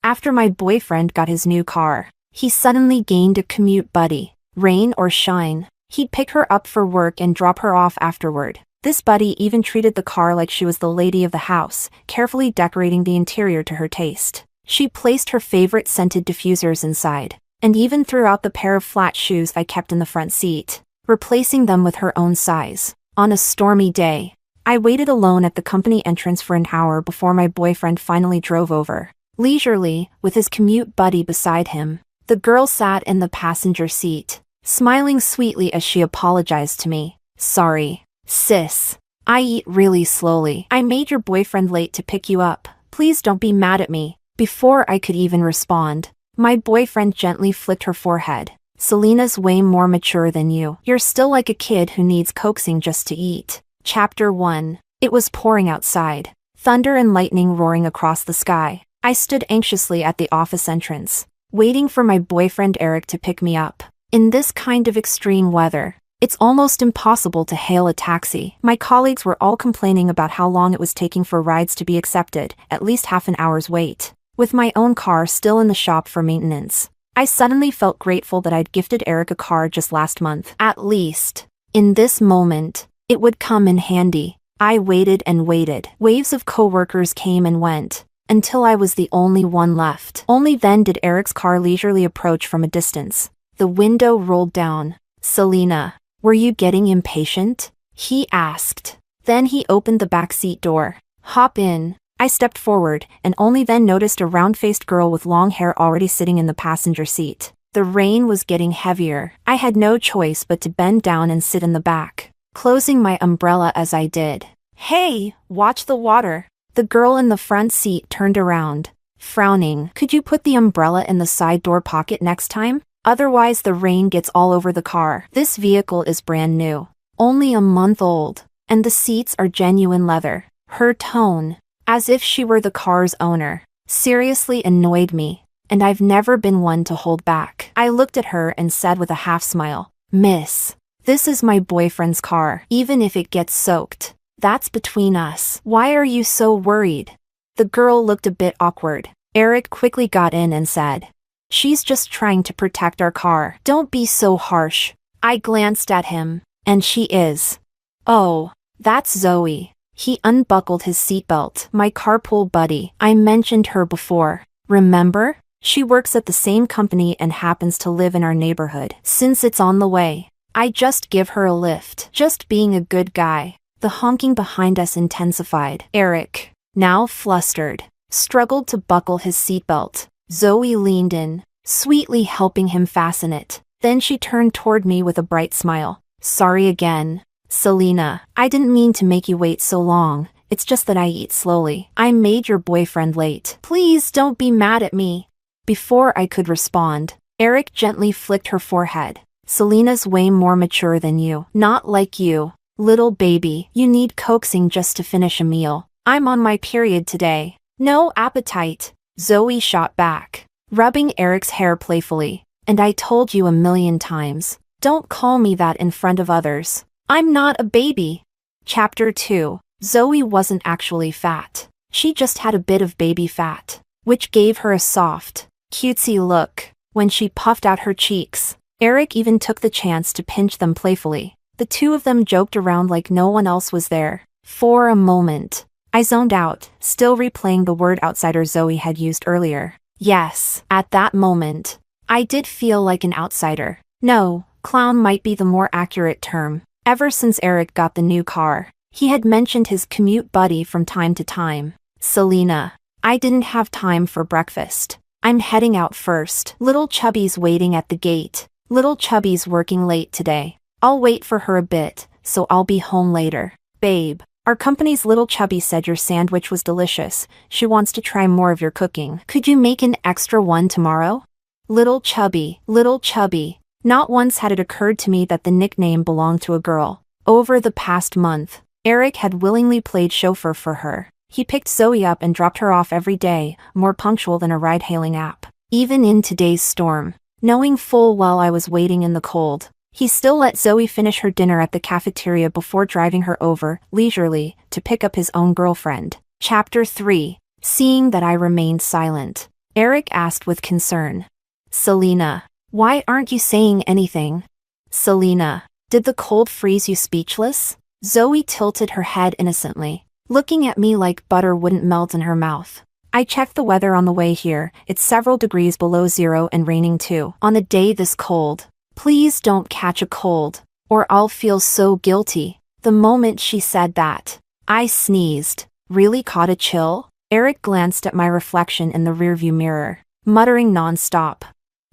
After my boyfriend got his new car, he suddenly gained a commute buddy. Rain or shine, he'd pick her up for work and drop her off afterward. This buddy even treated the car like she was the lady of the house, carefully decorating the interior to her taste. She placed her favorite scented diffusers inside, and even threw out the pair of flat shoes I kept in the front seat, replacing them with her own size. On a stormy day, I waited alone at the company entrance for an hour before my boyfriend finally drove over. Leisurely, with his commute buddy beside him, the girl sat in the passenger seat, smiling sweetly as she apologized to me. "Sorry, sis. I eat really slowly. I made your boyfriend late to pick you up. Please don't be mad at me." Before I could even respond, my boyfriend gently flicked her forehead. "Selena's way more mature than you. You're still like a kid who needs coaxing just to eat." Chapter 1. It was pouring outside, thunder and lightning roaring across the sky. I stood anxiously at the office entrance, waiting for my boyfriend Eric to pick me up. In this kind of extreme weather, it's almost impossible to hail a taxi. My colleagues were all complaining about how long it was taking for rides to be accepted, at least half an hour's wait. With my own car still in the shop for maintenance, I suddenly felt grateful that I'd gifted Eric a car just last month. At least, in this moment, it would come in handy. I waited and waited. Waves of coworkers came and went, until I was the only one left. Only then did Eric's car leisurely approach from a distance. The window rolled down. "Selena, were you getting impatient?" he asked. Then he opened the backseat door. "Hop in." I stepped forward, and only then noticed a round-faced girl with long hair already sitting in the passenger seat. The rain was getting heavier. I had no choice but to bend down and sit in the back, closing my umbrella as I did. "Hey, watch the water." The girl in the front seat turned around, frowning. "Could you put the umbrella in the side door pocket next time? Otherwise the rain gets all over the car. This vehicle is brand new, only a month old, and the seats are genuine leather." Her tone, as if she were the car's owner, seriously annoyed me, and I've never been one to hold back. I looked at her and said with a half smile, "Miss, this is my boyfriend's car. Even if it gets soaked, that's between us. Why are you so worried?" The girl looked a bit awkward. Eric quickly got in and said, "She's just trying to protect our car. Don't be so harsh." I glanced at him, and she is. "Oh, that's Zoe." He unbuckled his seatbelt. "My carpool buddy. I mentioned her before. Remember? She works at the same company and happens to live in our neighborhood. Since it's on the way, I just give her a lift. Just being a good guy." The honking behind us intensified. Eric, now flustered, struggled to buckle his seatbelt. Zoe leaned in, sweetly helping him fasten it. Then she turned toward me with a bright smile. "Sorry again, Selena. I didn't mean to make you wait so long. It's just that I eat slowly. I made your boyfriend late. Please don't be mad at me." Before I could respond, Eric gently flicked her forehead. "Selena's way more mature than you. Not like you, little baby. You need coaxing just to finish a meal. I'm on my period today. No appetite." Zoe shot back, rubbing Eric's hair playfully. "And I told you a million times, don't call me that in front of others. I'm not a baby." Chapter 2. Zoe wasn't actually fat. She just had a bit of baby fat, which gave her a soft, cutesy look. When she puffed out her cheeks, Eric even took the chance to pinch them playfully. The two of them joked around like no one else was there. For a moment, I zoned out, still replaying the word outsider Zoe had used earlier. Yes, at that moment, I did feel like an outsider. No, clown might be the more accurate term. Ever since Eric got the new car, he had mentioned his commute buddy from time to time. "Selena, I didn't have time for breakfast. I'm heading out first. Little Chubby's waiting at the gate. Little Chubby's working late today. I'll wait for her a bit, so I'll be home later. Babe, our company's Little Chubby said your sandwich was delicious. She wants to try more of your cooking. Could you make an extra one tomorrow?" Little Chubby, Little Chubby. Not once had it occurred to me that the nickname belonged to a girl. Over the past month, Eric had willingly played chauffeur for her. He picked Zoe up and dropped her off every day, more punctual than a ride-hailing app. Even in today's storm, knowing full well I was waiting in the cold, he still let Zoe finish her dinner at the cafeteria before driving her over, leisurely, to pick up his own girlfriend. Chapter 3. Seeing that I remained silent, Eric asked with concern. Selena, why aren't you saying anything? Selena, did the cold freeze you speechless? Zoe tilted her head innocently, looking at me like butter wouldn't melt in her mouth. I checked the weather on the way here. It's several degrees below zero and raining too. On a day this cold. Please don't catch a cold, or I'll feel so guilty. The moment she said that, I sneezed. Really caught a chill? Eric glanced at my reflection in the rearview mirror, muttering nonstop.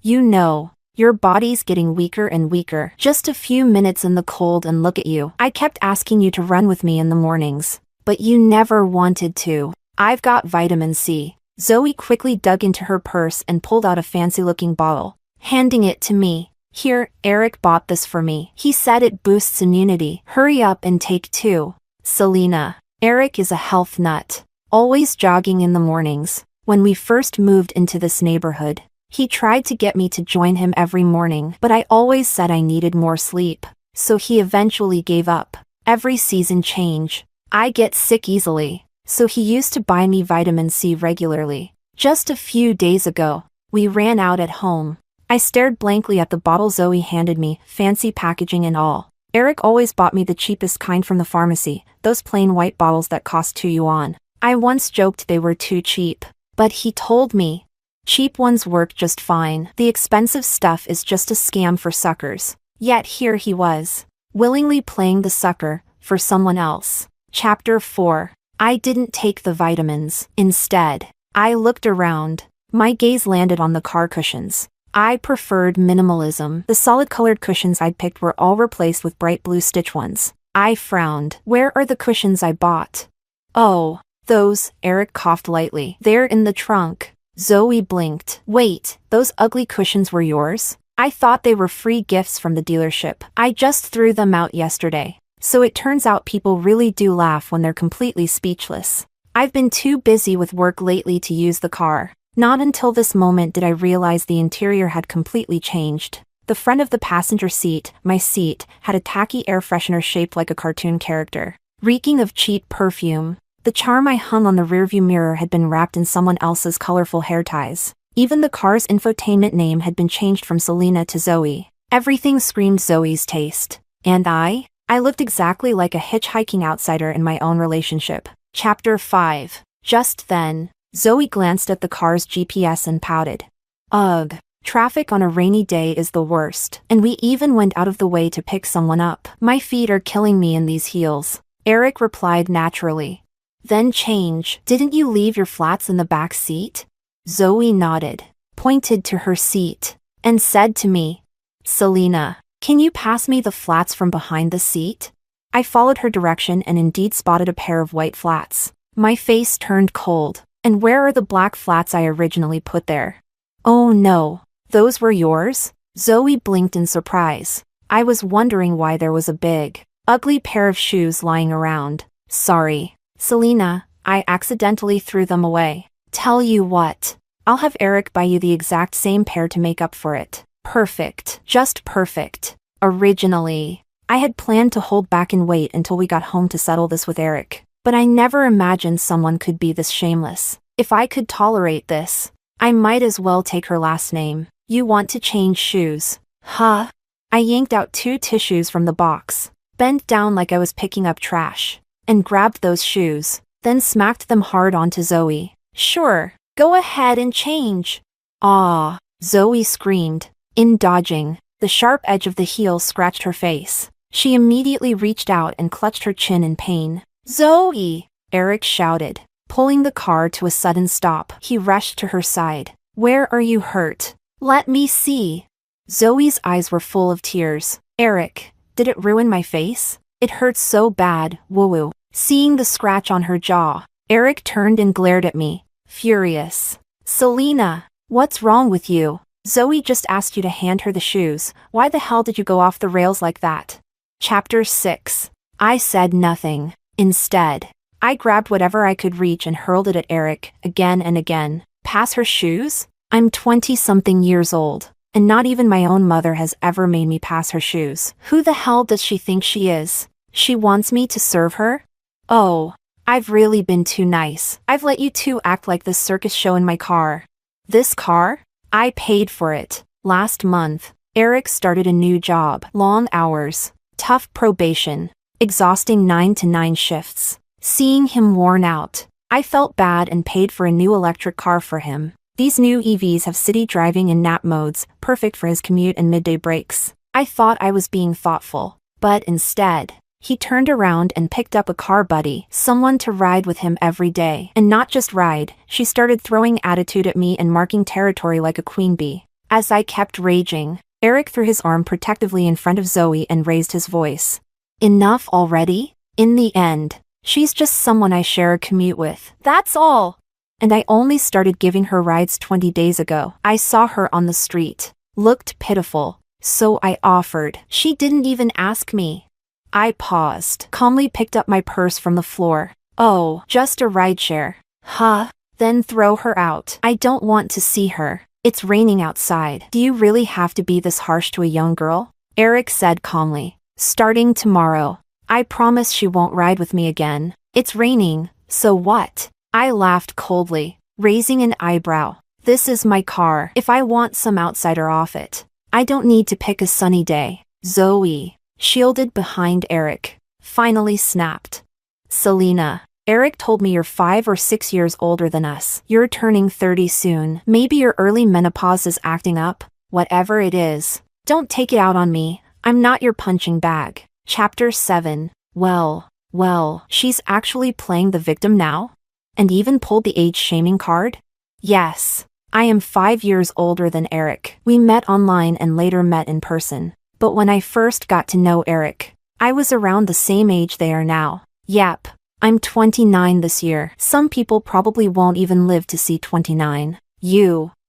You know, your body's getting weaker and weaker. Just a few minutes in the cold and look at you. I kept asking you to run with me in the mornings, but you never wanted to. I've got vitamin C. Zoe quickly dug into her purse and pulled out a fancy-looking bottle, handing it to me. Here, Eric bought this for me. He said it boosts immunity. Hurry up and take 2. Selena. Eric is a health nut, always jogging in the mornings. When we first moved into this neighborhood, he tried to get me to join him every morning, but I always said I needed more sleep, so he eventually gave up. Every season change, I get sick easily. So he used to buy me vitamin C regularly. Just a few days ago, we ran out at home. I stared blankly at the bottle Zoe handed me, fancy packaging and all. Eric always bought me the cheapest kind from the pharmacy, those plain white bottles that cost 2 yuan. I once joked they were too cheap, but he told me, cheap ones work just fine. The expensive stuff is just a scam for suckers. Yet here he was, willingly playing the sucker for someone else. Chapter 4. I didn't take the vitamins. Instead, I looked around. My gaze landed on the car cushions. I preferred minimalism. The solid-colored cushions I'd picked were all replaced with bright blue stitch ones. I frowned. Where are the cushions I bought? Oh, those, Eric coughed lightly. They're in the trunk. Zoe blinked. Wait, those ugly cushions were yours? I thought they were free gifts from the dealership. I just threw them out yesterday. So it turns out people really do laugh when they're completely speechless. I've been too busy with work lately to use the car. Not until this moment did I realize the interior had completely changed. The front of the passenger seat, my seat, had a tacky air freshener shaped like a cartoon character, reeking of cheap perfume. The charm I hung on the rearview mirror had been wrapped in someone else's colorful hair ties. Even the car's infotainment name had been changed from Selena to Zoe. Everything screamed Zoe's taste. And I looked exactly like a hitchhiking outsider in my own relationship. Chapter 5. Just then, Zoe glanced at the car's GPS and pouted. Ugh, traffic on a rainy day is the worst, and we even went out of the way to pick someone up. My feet are killing me in these heels. Eric replied naturally. Then change. Didn't you leave your flats in the back seat? Zoe nodded, pointed to her seat, and said to me, Selena, can you pass me the flats from behind the seat? I followed her direction and indeed spotted a pair of white flats. My face turned cold. And where are the black flats I originally put there? Oh no, those were yours? Zoe blinked in surprise. I was wondering why there was a big, ugly pair of shoes lying around. Sorry, Selena, I accidentally threw them away. Tell you what, I'll have Eric buy you the exact same pair to make up for it. Perfect, just perfect. Originally, I had planned to hold back and wait until we got home to settle this with Eric. But I never imagined someone could be this shameless. If I could tolerate this, I might as well take her last name. You want to change shoes? Huh? I yanked out 2 tissues from the box, bent down like I was picking up trash, and grabbed those shoes, then smacked them hard onto Zoe. Sure, go ahead and change. Ah, Zoe screamed. In dodging, the sharp edge of the heel scratched her face. She immediately reached out and clutched her chin in pain. Zoe! Eric shouted, pulling the car to a sudden stop. He rushed to her side. Where are you hurt? Let me see. Zoe's eyes were full of tears. Eric, did it ruin my face? It hurts so bad, woo-woo. Seeing the scratch on her jaw, Eric turned and glared at me, furious. Selena, what's wrong with you? Zoe just asked you to hand her the shoes. Why the hell did you go off the rails like that? Chapter 6. I said nothing. Instead, I grabbed whatever I could reach and hurled it at Eric, again and again. Pass her shoes? I'm 20-something years old, and not even my own mother has ever made me pass her shoes. Who the hell does she think she is? She wants me to serve her? Oh, I've really been too nice. I've let you two act like this circus show in my car. This car? I paid for it. Last month, Eric started a new job. Long hours, tough probation, exhausting 9 to 9 shifts. Seeing him worn out, I felt bad and paid for a new electric car for him. These new EVs have city driving and nap modes, perfect for his commute and midday breaks. I thought I was being thoughtful, but instead, he turned around and picked up a car buddy, someone to ride with him every day. And not just ride, she started throwing attitude at me and marking territory like a queen bee. As I kept raging, Eric threw his arm protectively in front of Zoe and raised his voice. Enough already? In the end, she's just someone I share a commute with. That's all. And I only started giving her rides 20 days ago. I saw her on the street. Looked pitiful. So I offered. She didn't even ask me. I paused, calmly picked up my purse from the floor. Oh, just a rideshare. Huh? Then throw her out. I don't want to see her. It's raining outside. Do you really have to be this harsh to a young girl? Eric said calmly. Starting tomorrow. I promise she won't ride with me again. It's raining, so what? I laughed coldly, raising an eyebrow. This is my car. If I want some outsider off it, I don't need to pick a sunny day. Zoe, shielded behind Eric, finally snapped. Selena, Eric told me you're 5 or 6 years older than us. You're turning 30 soon. Maybe your early menopause is acting up. Whatever it is, don't take it out on me. I'm not your punching bag. Chapter 7. Well, she's actually playing the victim now? And even pulled the age-shaming card? Yes. I am 5 years older than Eric. We met online and later met in person. But when I first got to know Eric, I was around the same age they are now. Yep. I'm 29 this year. Some people probably won't even live to see 29.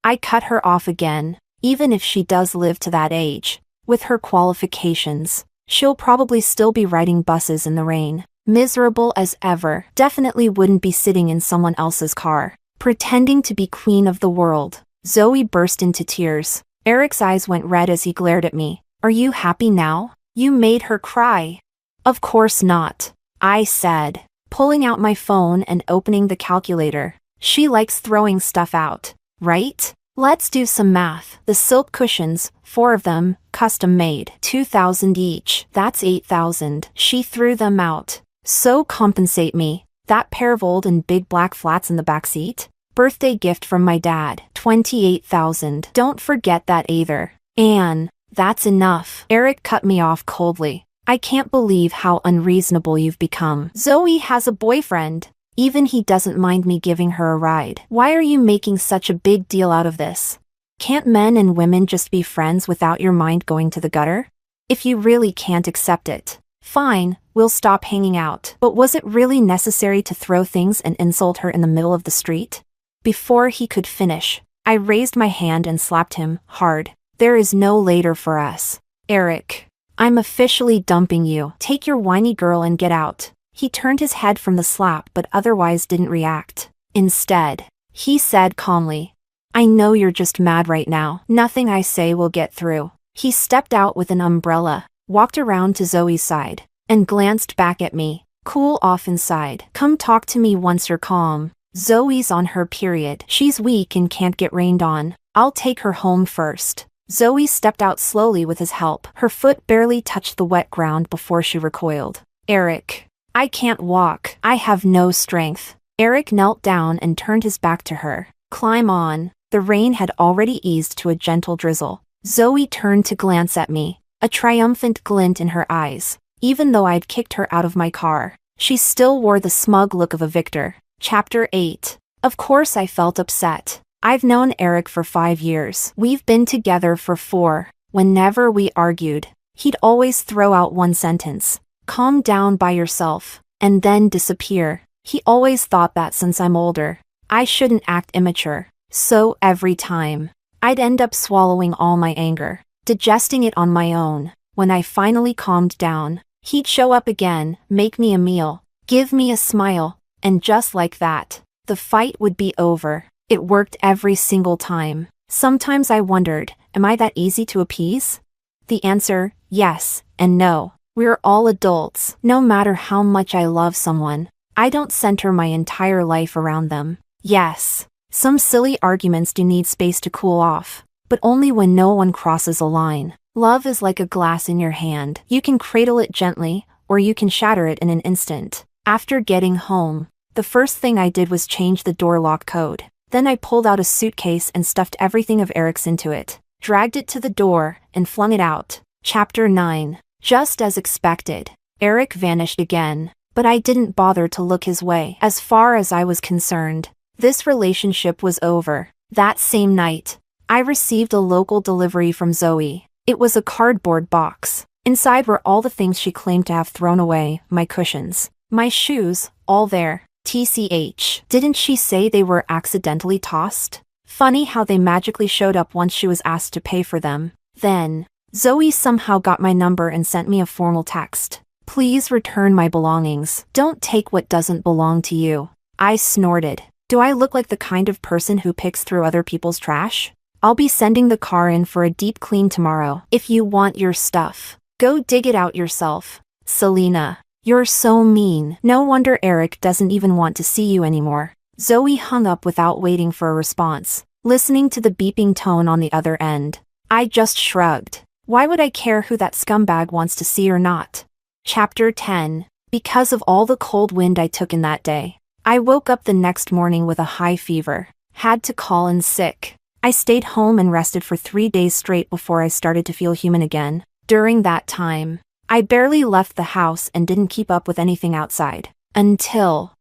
I cut her off again. Even if she does live to that age, with her qualifications, she'll probably still be riding buses in the rain. Miserable as ever. Definitely wouldn't be sitting in someone else's car, pretending to be queen of the world. Zoe burst into tears. Eric's eyes went red as he glared at me. Are you happy now? You made her cry. Of course not, I said, pulling out my phone and opening the calculator. She likes throwing stuff out, right? Let's do some math. The silk cushions, 4 of them, custom made, 2,000 each. That's 8,000. She threw them out. So compensate me. That pair of old and big black flats in the back seat? Birthday gift from my dad, 28,000. Don't forget that either. Anne, that's enough. Eric cut me off coldly. I can't believe how unreasonable you've become. Zoe has a boyfriend. Even he doesn't mind me giving her a ride. Why are you making such a big deal out of this? Can't men and women just be friends without your mind going to the gutter? If you really can't accept it, fine, we'll stop hanging out. But was it really necessary to throw things and insult her in the middle of the street? Before he could finish, I raised my hand and slapped him hard. There is no later for us. Eric, I'm officially dumping you. Take your whiny girl and get out. He turned his head from the slap but otherwise didn't react. Instead, he said calmly, I know you're just mad right now. Nothing I say will get through. He stepped out with an umbrella, walked around to Zoe's side, and glanced back at me. Cool off inside. Come talk to me once you're calm. Zoe's on her period. She's weak and can't get rained on. I'll take her home first. Zoe stepped out slowly with his help. Her foot barely touched the wet ground before she recoiled. Eric, I can't walk. I have no strength. Eric knelt down and turned his back to her. Climb on. The rain had already eased to a gentle drizzle. Zoe turned to glance at me, a triumphant glint in her eyes. Even though I'd kicked her out of my car, she still wore the smug look of a victor. Chapter 8. Of course I felt upset. I've known Eric for 5 years. We've been together for 4. Whenever we argued, he'd always throw out one sentence. Calm down by yourself, and then disappear. He always thought that since I'm older, I shouldn't act immature. So every time, I'd end up swallowing all my anger, digesting it on my own. When I finally calmed down, he'd show up again, make me a meal, give me a smile, and just like that, the fight would be over. It worked every single time. Sometimes I wondered, am I that easy to appease? The answer, yes and no. We're all adults. No matter how much I love someone, I don't center my entire life around them. Yes, Some silly arguments do need space to cool off, but only when no one crosses a line. Love is like a glass in your hand. You can cradle it gently, or you can shatter it in an instant. After getting home, the first thing I did was change the door lock code. Then I pulled out a suitcase and stuffed everything of Eric's into it, dragged it to the door, and flung it out. Chapter 9. Just as expected, Eric vanished again, but I didn't bother to look his way. As far as I was concerned, this relationship was over. That same night, I received a local delivery from Zoe. It was a cardboard box. Inside were all the things she claimed to have thrown away, my cushions, my shoes, all there. TCH. Didn't she say they were accidentally tossed? Funny how they magically showed up once she was asked to pay for them. Then, Zoe somehow got my number and sent me a formal text. Please return my belongings. Don't take what doesn't belong to you. I snorted. Do I look like the kind of person who picks through other people's trash? I'll be sending the car in for a deep clean tomorrow. If you want your stuff, go dig it out yourself. Selena. You're so mean. No wonder Eric doesn't even want to see you anymore. Zoe hung up without waiting for a response, listening to the beeping tone on the other end. I just shrugged. Why would I care who that scumbag wants to see or not? Chapter 10. Because of all the cold wind I took in that day, I woke up the next morning with a high fever. Had to call in sick. I stayed home and rested for 3 days straight before I started to feel human again. During that time, I barely left the house and didn't keep up with anything outside. Until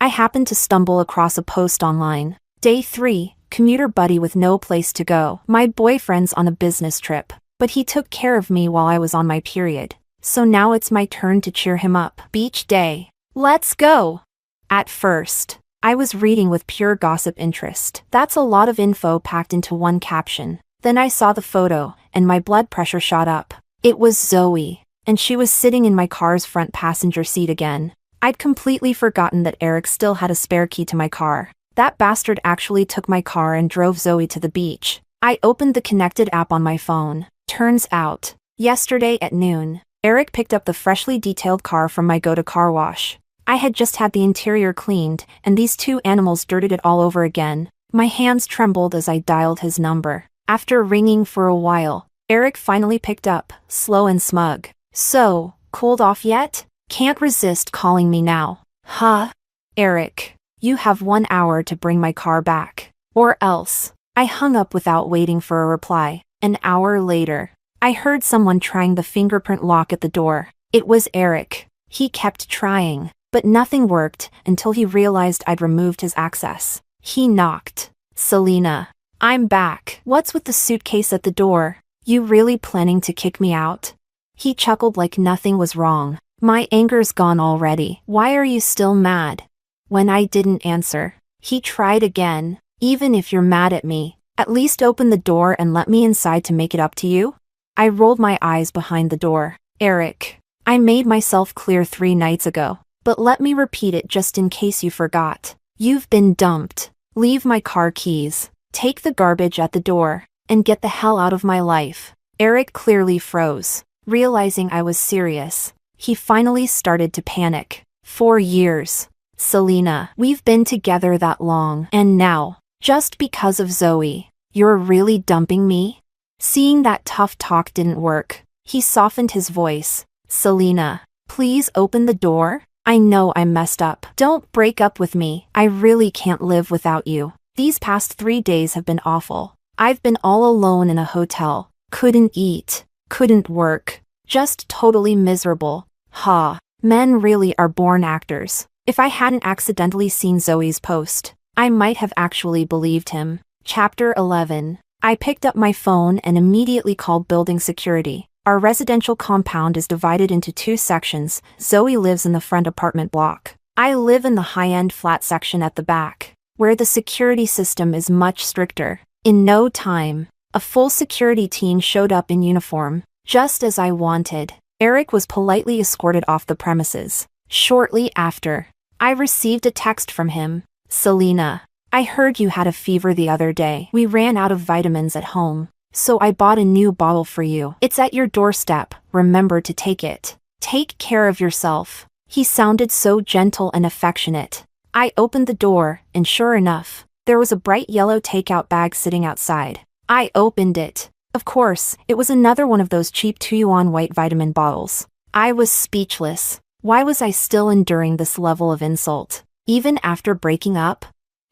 I happened to stumble across a post online. Day 3, commuter buddy with no place to go. My boyfriend's on a business trip, but he took care of me while I was on my period. So now it's my turn to cheer him up. Beach day. Let's go! At first, I was reading with pure gossip interest. That's a lot of info packed into one caption. Then I saw the photo, and my blood pressure shot up. It was Zoe, and she was sitting in my car's front passenger seat again. I'd completely forgotten that Eric still had a spare key to my car. That bastard actually took my car and drove Zoe to the beach. I opened the connected app on my phone. Turns out, yesterday at noon, Eric picked up the freshly detailed car from my go-to car wash. I had just had the interior cleaned, and these two animals dirted it all over again. My hands trembled as I dialed his number. After ringing for a while, Eric finally picked up, slow and smug. So, cooled off yet? Can't resist calling me now. Huh? Eric, you have 1 hour to bring my car back. Or else. I hung up without waiting for a reply. An hour later, I heard someone trying the fingerprint lock at the door. It was Eric. He kept trying, but nothing worked until he realized I'd removed his access. He knocked. Selena. I'm back. What's with the suitcase at the door? You really planning to kick me out? He chuckled like nothing was wrong. My anger's gone already. Why are you still mad? When I didn't answer, he tried again. Even if you're mad at me, at least open the door and let me inside to make it up to you. I rolled my eyes behind the door. Eric, I made myself clear 3 nights ago, but let me repeat it just in case you forgot. You've been dumped. Leave my car keys, take the garbage at the door, and get the hell out of my life. Eric clearly froze, realizing I was serious. He finally started to panic. 4 years. Selena, we've been together that long, and now, just because of Zoe, you're really dumping me? Seeing that tough talk didn't work, he softened his voice. Selena, please open the door. I know I messed up. Don't break up with me. I really can't live without you. These past 3 days have been awful. I've been all alone in a hotel. Couldn't eat. Couldn't work. Just totally miserable. Ha. Men really are born actors. If I hadn't accidentally seen Zoe's post, I might have actually believed him. Chapter 11. I picked up my phone and immediately called building security. Our residential compound is divided into 2 sections. Zoe lives in the front apartment block. I live in the high-end flat section at the back, where the security system is much stricter. In no time, a full security team showed up in uniform, just as I wanted. Eric was politely escorted off the premises. Shortly after, I received a text from him. Selena, I heard you had a fever the other day. We ran out of vitamins at home, so I bought a new bottle for you. It's at your doorstep. Remember to take it. Take care of yourself. He sounded so gentle and affectionate. I opened the door, and sure enough, There was a bright yellow takeout bag sitting outside. I opened it. Of course, it was another one of those cheap 2-yuan white vitamin bottles. I was speechless. Why was I still enduring this level of insult? Even after breaking up?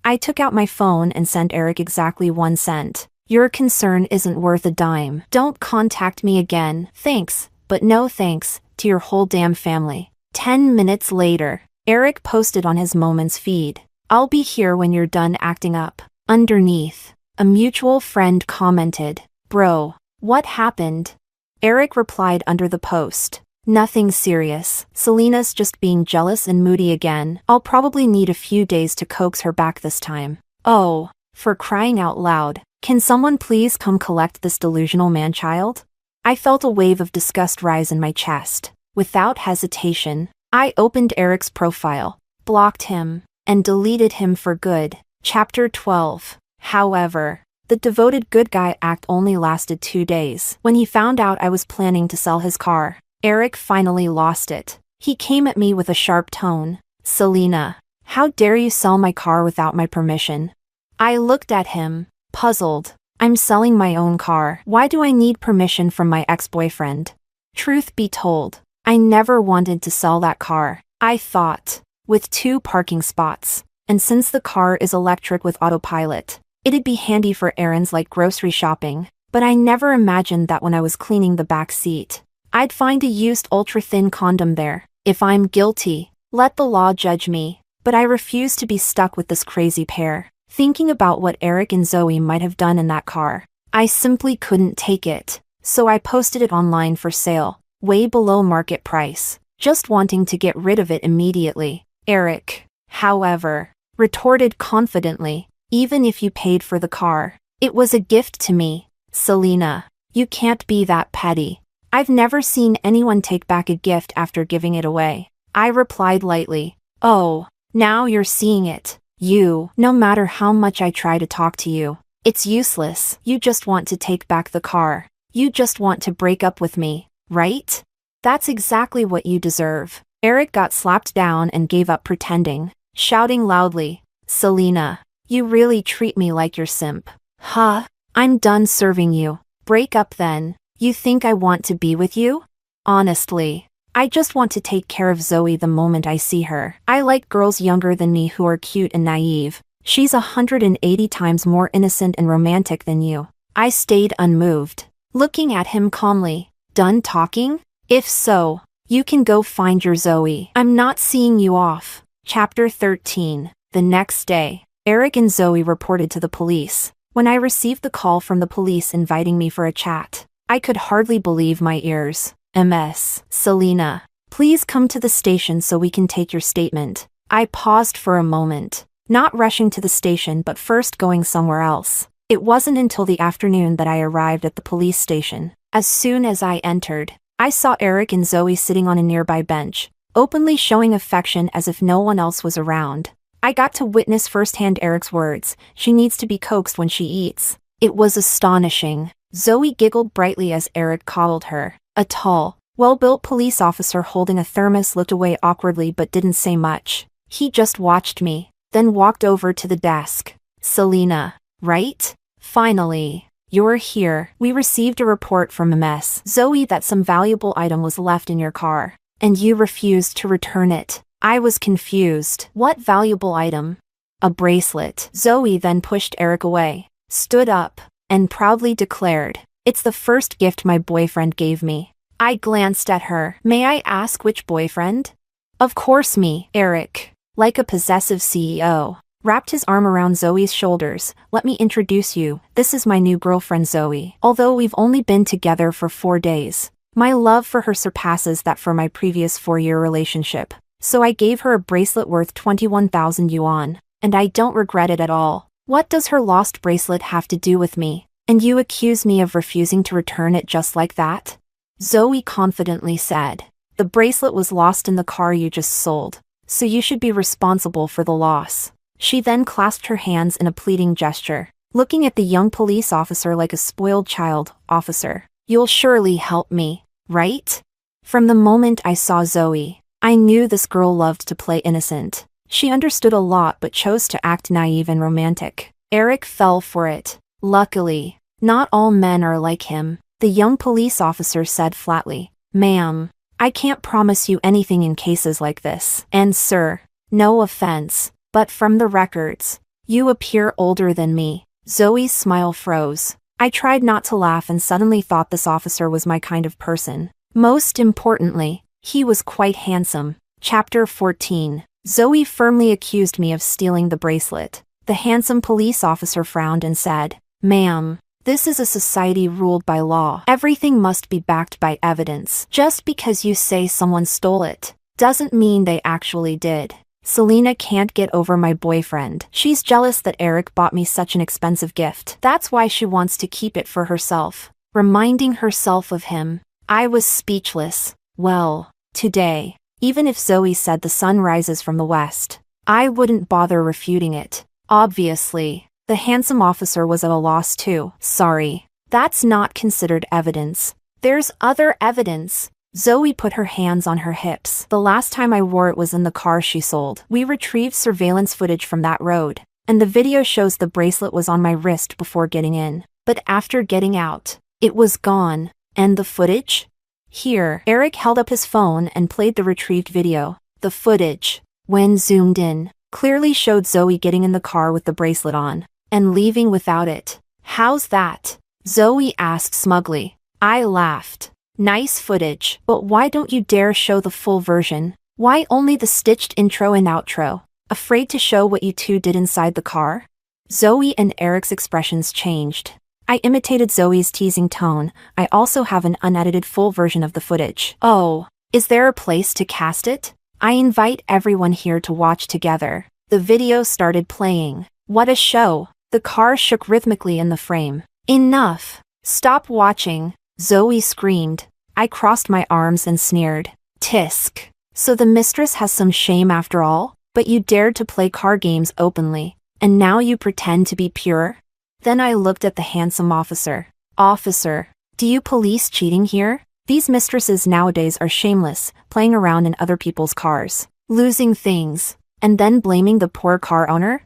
I took out my phone and sent Eric exactly 1 cent. Your concern isn't worth a dime. Don't contact me again. Thanks, but no thanks, to your whole damn family. 10 minutes later, Eric posted on his Moments feed. I'll be here when you're done acting up. Underneath, a mutual friend commented, Bro, what happened? Eric replied under the post. Nothing serious. Selena's just being jealous and moody again. I'll probably need a few days to coax her back this time. Oh, for crying out loud. Can someone please come collect this delusional man-child? I felt a wave of disgust rise in my chest. Without hesitation, I opened Eric's profile, blocked him, and deleted him for good. Chapter 12. However, the devoted good guy act only lasted 2 days. When he found out I was planning to sell his car, Eric finally lost it. He came at me with a sharp tone. Selena, how dare you sell my car without my permission? I looked at him, puzzled. I'm selling my own car. Why do I need permission from my ex-boyfriend? Truth be told, I never wanted to sell that car. I thought, with 2 parking spots, and since the car is electric with autopilot, it'd be handy for errands like grocery shopping, but I never imagined that when I was cleaning the back seat, I'd find a used ultra-thin condom there. If I'm guilty, let the law judge me, but I refuse to be stuck with this crazy pair. Thinking about what Eric and Zoe might have done in that car, I simply couldn't take it, so I posted it online for sale, way below market price, just wanting to get rid of it immediately. Eric, however, retorted confidently, even if you paid for the car, it was a gift to me. Selena, you can't be that petty. I've never seen anyone take back a gift after giving it away. I replied lightly. Oh, now you're seeing it. No matter how much I try to talk to you, it's useless. You just want to take back the car. You just want to break up with me, right? That's exactly what you deserve. Eric got slapped down and gave up pretending, shouting loudly, Selena, you really treat me like your simp. Huh? I'm done serving you. Break up then. You think I want to be with you? Honestly, I just want to take care of Zoe the moment I see her. I like girls younger than me who are cute and naive. She's 180 times more innocent and romantic than you. I stayed unmoved, looking at him calmly. Done talking? If so, you can go find your Zoe. I'm not seeing you off. Chapter 13. The next day, Eric and Zoe reported to the police. When I received the call from the police inviting me for a chat, I could hardly believe my ears. MS. Selena, please come to the station so we can take your statement. I paused for a moment, not rushing to the station but first going somewhere else. It wasn't until the afternoon that I arrived at the police station. As soon as I entered, I saw Eric and Zoe sitting on a nearby bench, openly showing affection as if no one else was around. I got to witness firsthand Eric's words, she needs to be coaxed when she eats. It was astonishing. Zoe giggled brightly as Eric coddled her. A tall, well-built police officer holding a thermos looked away awkwardly but didn't say much. He just watched me, then walked over to the desk. Selena, right? Finally, you're here. We received a report from MS Zoe that some valuable item was left in your car, and you refused to return it. I was confused. What valuable item? A bracelet. Zoe then pushed Eric away, stood up, and proudly declared, it's the first gift my boyfriend gave me. I glanced at her. May I ask which boyfriend? Of course me. Eric, like a possessive CEO, wrapped his arm around Zoe's shoulders. Let me introduce you. This is my new girlfriend Zoe. Although we've only been together for 4 days, my love for her surpasses that for my previous 4-year relationship. So I gave her a bracelet worth 21,000 yuan, and I don't regret it at all. What does her lost bracelet have to do with me? And you accuse me of refusing to return it just like that? Zoe confidently said. The bracelet was lost in the car you just sold, so you should be responsible for the loss. She then clasped her hands in a pleading gesture, looking at the young police officer like a spoiled child. Officer, you'll surely help me, right? From the moment I saw Zoe, I knew this girl loved to play innocent. She understood a lot but chose to act naive and romantic. Eric fell for it. Luckily, not all men are like him, the young police officer said flatly. Ma'am, I can't promise you anything in cases like this. And sir, no offense, but from the records, you appear older than me. Zoe's smile froze. I tried not to laugh and suddenly thought this officer was my kind of person. Most importantly, he was quite handsome. Chapter 14. Zoe firmly accused me of stealing the bracelet. The handsome police officer frowned and said, Ma'am, this is a society ruled by law. Everything must be backed by evidence. Just because you say someone stole it, doesn't mean they actually did. Selena can't get over my boyfriend. She's jealous that Eric bought me such an expensive gift. That's why she wants to keep it for herself. Reminding herself of him. I was speechless. Well, today, even if Zoe said the sun rises from the west, I wouldn't bother refuting it. Obviously, the handsome officer was at a loss too. Sorry, that's not considered evidence. There's other evidence. Zoe put her hands on her hips. The last time I wore it was in the car she sold. We retrieved surveillance footage from that road, and the video shows the bracelet was on my wrist before getting in. But after getting out, it was gone. And the footage? Here, Eric held up his phone and played the retrieved video. The footage, when zoomed in, clearly showed Zoe getting in the car with the bracelet on, and leaving without it. How's that? Zoe asked smugly. I laughed. Nice footage, but why don't you dare show the full version? Why only the stitched intro and outro? Afraid to show what you two did inside the car? Zoe and Eric's expressions changed. I imitated Zoe's teasing tone. I also have an unedited full version of the footage. Oh, is there a place to cast it? I invite everyone here to watch together. The video started playing. What a show! The car shook rhythmically in the frame. Enough! Stop watching! Zoe screamed. I crossed my arms and sneered. Tisk. So the mistress has some shame after all? But you dared to play car games openly, and now you pretend to be pure? Then I looked at the handsome officer. Officer, do you police cheating here? These mistresses nowadays are shameless, playing around in other people's cars, losing things, and then blaming the poor car owner?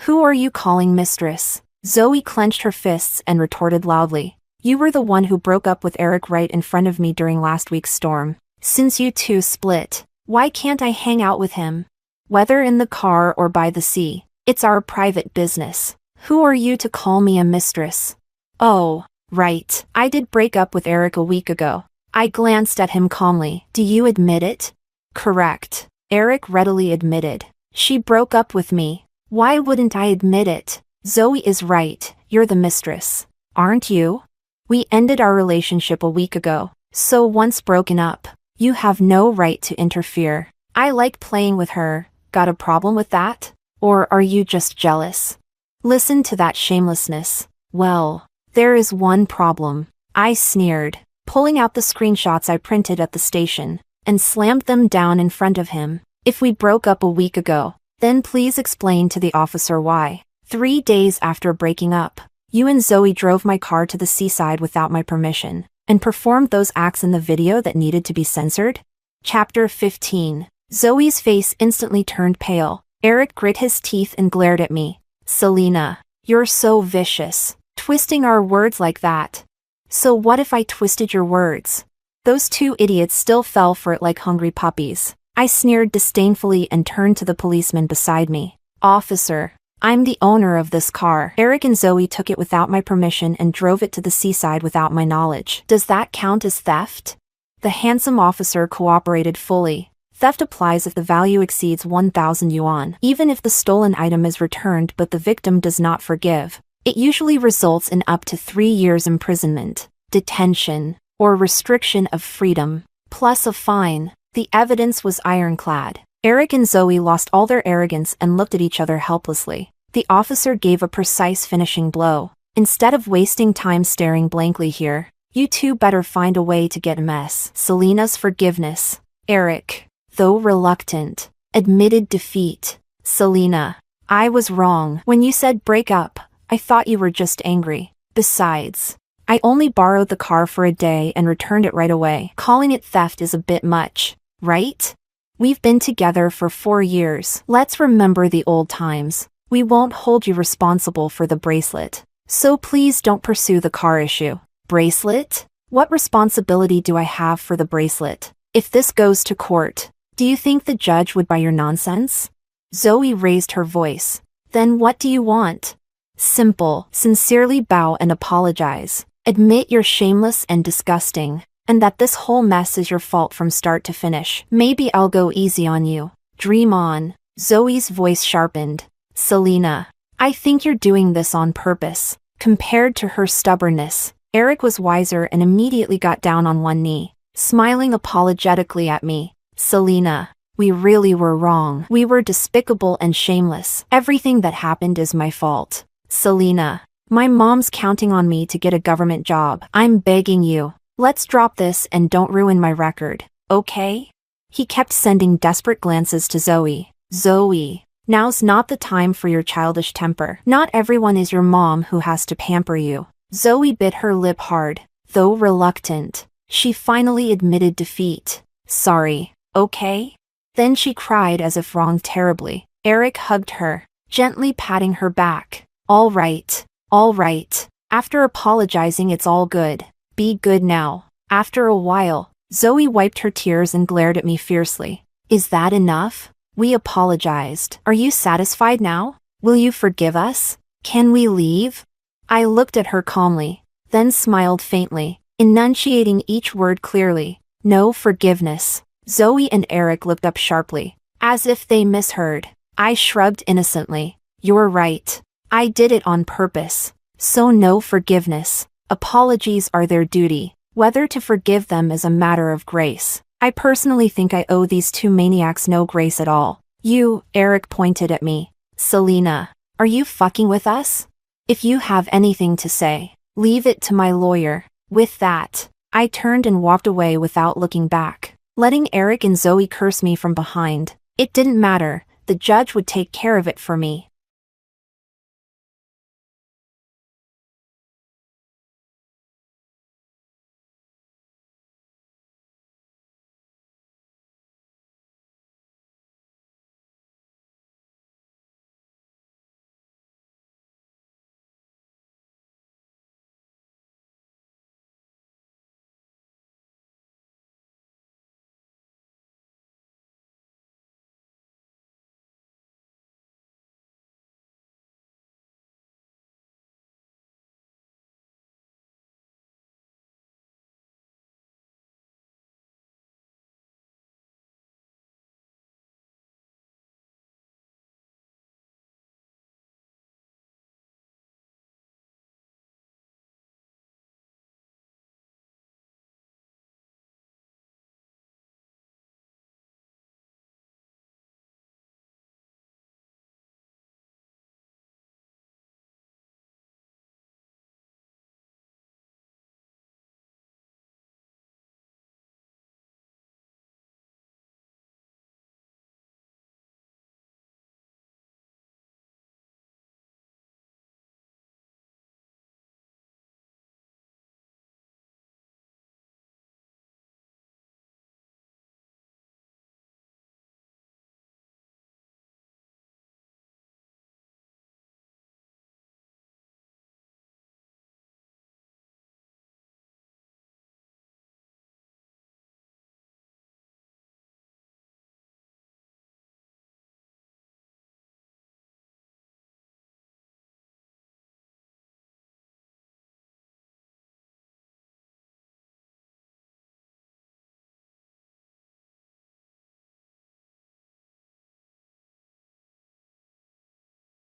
Who are you calling mistress? Zoe clenched her fists and retorted loudly. You were the one who broke up with Eric right in front of me during last week's storm. Since you two split, why can't I hang out with him? Whether in the car or by the sea, it's our private business. Who are you to call me a mistress? Oh, right, I did break up with Eric a week ago. I glanced at him calmly. Do you admit it? Correct. Eric readily admitted. She broke up with me. Why wouldn't I admit it? Zoe is right, you're the mistress. Aren't you? We ended our relationship a week ago, so once broken up, you have no right to interfere. I like playing with her. Got a problem with that? Or are you just jealous? Listen to that shamelessness. Well, there is one problem. I sneered, pulling out the screenshots I printed at the station, and slammed them down in front of him. If we broke up a week ago, then please explain to the officer why. 3 days after breaking up, you and Zoe drove my car to the seaside without my permission, and performed those acts in the video that needed to be censored? Chapter 15. Zoe's face instantly turned pale. Eric grit his teeth and glared at me. Selena, you're so vicious, twisting our words like that. So what if I twisted your words? Those two idiots still fell for it like hungry puppies. I sneered disdainfully and turned to the policeman beside me. Officer, I'm the owner of this car. Eric and Zoe took it without my permission and drove it to the seaside without my knowledge. Does that count as theft? The handsome officer cooperated fully. Theft applies if the value exceeds 1,000 yuan. Even if the stolen item is returned but the victim does not forgive, it usually results in up to 3 years imprisonment, detention, or restriction of freedom, plus a fine. The evidence was ironclad. Eric and Zoe lost all their arrogance and looked at each other helplessly. The officer gave a precise finishing blow. Instead of wasting time staring blankly here, you two better find a way to get a mess. Selena's forgiveness. Eric, though reluctant, admitted defeat. Selena, I was wrong. When you said break up, I thought you were just angry. Besides, I only borrowed the car for a day and returned it right away. Calling it theft is a bit much, right? We've been together for 4 years. Let's remember the old times. We won't hold you responsible for the bracelet. So please don't pursue the car issue. Bracelet? What responsibility do I have for the bracelet? If this goes to court, do you think the judge would buy your nonsense? Zoe raised her voice. Then what do you want? Simple. Sincerely bow and apologize. Admit you're shameless and disgusting, and that this whole mess is your fault from start to finish. Maybe I'll go easy on you. Dream on. Zoe's voice sharpened. Selena, I think you're doing this on purpose. Compared to her stubbornness, Eric was wiser and immediately got down on one knee, smiling apologetically at me. Selena, we really were wrong. We were despicable and shameless. Everything that happened is my fault. Selena, my mom's counting on me to get a government job. I'm begging you. Let's drop this and don't ruin my record, okay? He kept sending desperate glances to Zoe. Zoe, now's not the time for your childish temper. Not everyone is your mom who has to pamper you. Zoe bit her lip hard, though reluctant. She finally admitted defeat. Sorry, okay? Then she cried as if wronged terribly. Eric hugged her, gently patting her back. All right. All right. After apologizing, it's all good. Be good now. After a while, Zoe wiped her tears and glared at me fiercely. Is that enough? We apologized. Are you satisfied now? Will you forgive us? Can we leave? I looked at her calmly, then smiled faintly, enunciating each word clearly. No forgiveness. Zoe and Eric looked up sharply, as if they misheard. I shrugged innocently. You're right. I did it on purpose. So no forgiveness. Apologies are their duty. Whether to forgive them is a matter of grace. I personally think I owe these two maniacs no grace at all. You, Eric pointed at me. Selena, are you fucking with us? If you have anything to say, leave it to my lawyer. With that, I turned and walked away without looking back, letting Eric and Zoe curse me from behind. It didn't matter. The judge would take care of it for me.